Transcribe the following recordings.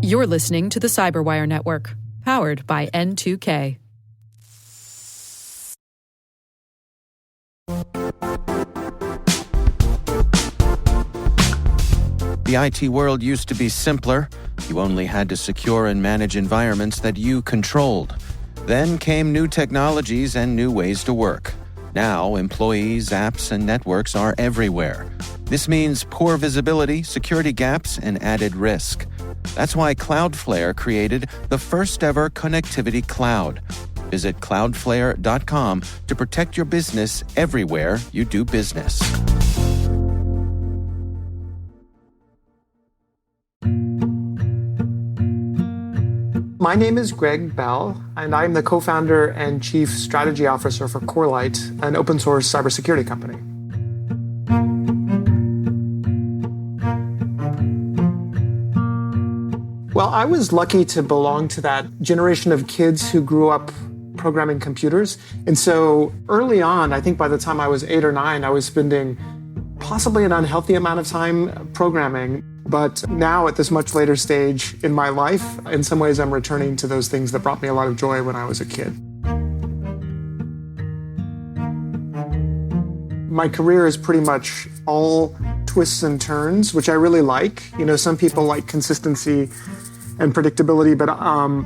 You're listening to the Cyberwire Network, powered by N2K. The IT world used to be simpler. You only had to secure and manage environments that you controlled. Then came new technologies and new ways to work. Now, employees, apps, and networks are everywhere. This means poor visibility, security gaps, and added risk. That's why Cloudflare created the first-ever connectivity cloud. Visit cloudflare.com to protect your business everywhere you do business. My name is Greg Bell, and I'm the co-founder and chief strategy officer for Corelight, an open source cybersecurity company. Well, I was lucky to belong to that generation of kids who grew up programming computers. And so early on, I think by the time I was 8 or 9, I was spending possibly an unhealthy amount of time programming. But now at this much later stage in my life, in some ways I'm returning to those things that brought me a lot of joy when I was a kid. My career is pretty much all twists and turns, which I really like. You know, some people like consistency and predictability, but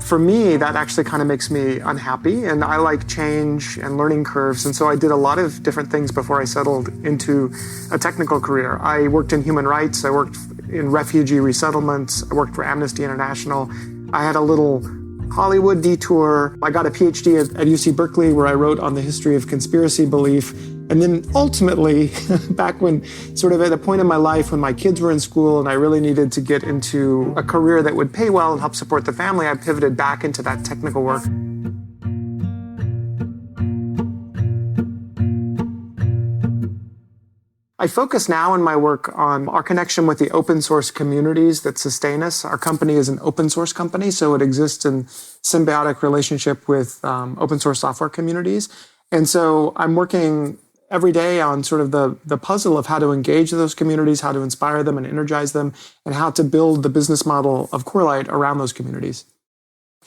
for me, that actually kind of makes me unhappy. And I like change and learning curves. And so I did a lot of different things before I settled into a technical career. I worked in human rights. I worked in refugee resettlements. I worked for Amnesty International. I had a little Hollywood detour. I got a PhD at UC Berkeley where I wrote on the history of conspiracy belief. And then ultimately, back when sort of at a point in my life when my kids were in school and I really needed to get into a career that would pay well and help support the family, I pivoted back into that technical work. I focus now in my work on our connection with the open source communities that sustain us. Our company is an open source company, so it exists in symbiotic relationship with open source software communities. And so I'm working every day on sort of the puzzle of how to engage those communities, how to inspire them and energize them, and how to build the business model of Corelight around those communities.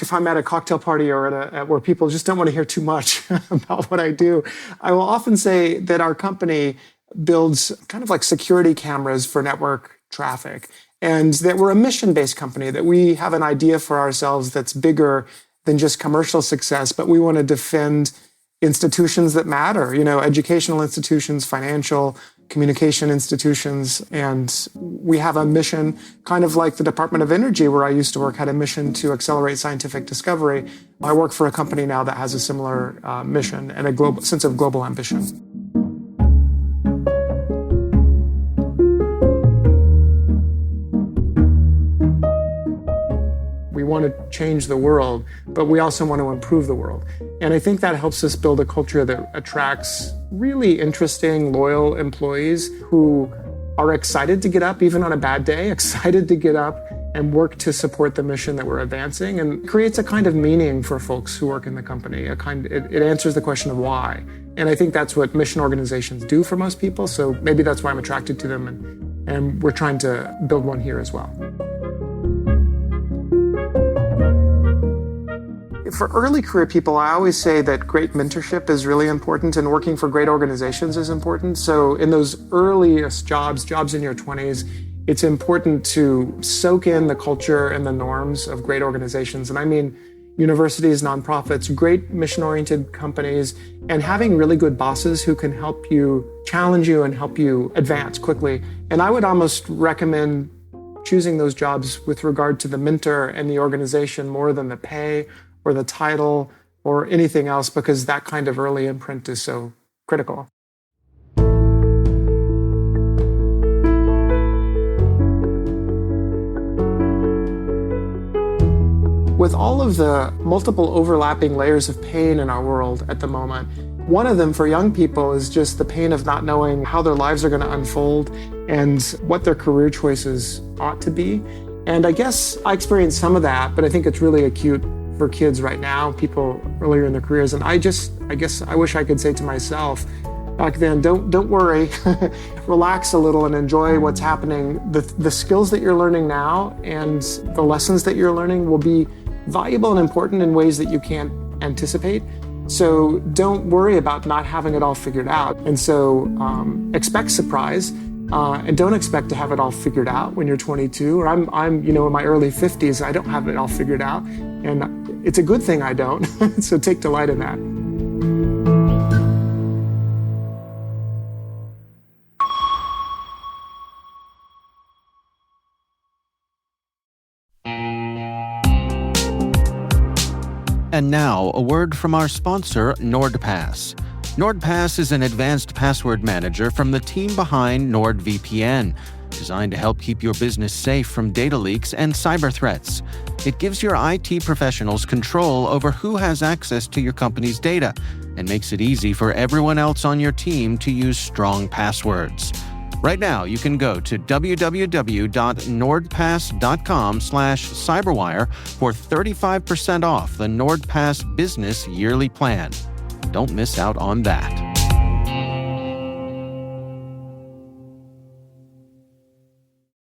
If I'm at a cocktail party or at where people just don't want to hear too much about what I do, I will often say that our company builds kind of like security cameras for network traffic, and that we're a mission-based company, that we have an idea for ourselves that's bigger than just commercial success, but we want to defend institutions that matter, you know, educational institutions, financial, communication institutions. And we have a mission kind of like the Department of Energy, where I used to work, had a mission to accelerate scientific discovery. I work for a company now that has a similar mission and a global sense of global ambition. We want to change the world, but we also want to improve the world. And I think that helps us build a culture that attracts really interesting, loyal employees who are excited to get up, even on a bad day, excited to get up and work to support the mission that we're advancing, and creates a kind of meaning for folks who work in the company. It answers the question of why. And I think that's what mission organizations do for most people. So maybe that's why I'm attracted to them. And we're trying to build one here as well. For early career people, I always say that great mentorship is really important, and working for great organizations is important. So in those earliest jobs in your 20s, it's important to soak in the culture and the norms of great organizations. And I mean universities, nonprofits, great mission-oriented companies, and having really good bosses who can help you, challenge you, and help you advance quickly. And I would almost recommend choosing those jobs with regard to the mentor and the organization more than the pay or the title or anything else, because that kind of early imprint is so critical. With all of the multiple overlapping layers of pain in our world at the moment, one of them for young people is just the pain of not knowing how their lives are going to unfold and what their career choices ought to be. And I guess I experienced some of that, but I think it's really acute for kids right now, people earlier in their careers. And I guess I wish I could say to myself, back then. Don't worry, relax a little and enjoy what's happening. The skills that you're learning now and the lessons that you're learning will be valuable and important in ways that you can't anticipate. So don't worry about not having it all figured out. And so expect surprise and don't expect to have it all figured out when you're 22. Or I'm in my early 50s. I don't have it all figured out, and it's a good thing I don't. So take delight in that. And now, a word from our sponsor, NordPass. NordPass is an advanced password manager from the team behind NordVPN, designed to help keep your business safe from data leaks and cyber threats. It gives your IT professionals control over who has access to your company's data and makes it easy for everyone else on your team to use strong passwords. Right now, you can go to www.nordpass.com/cyberwire for 35% off the NordPass Business Yearly Plan. Don't miss out on that.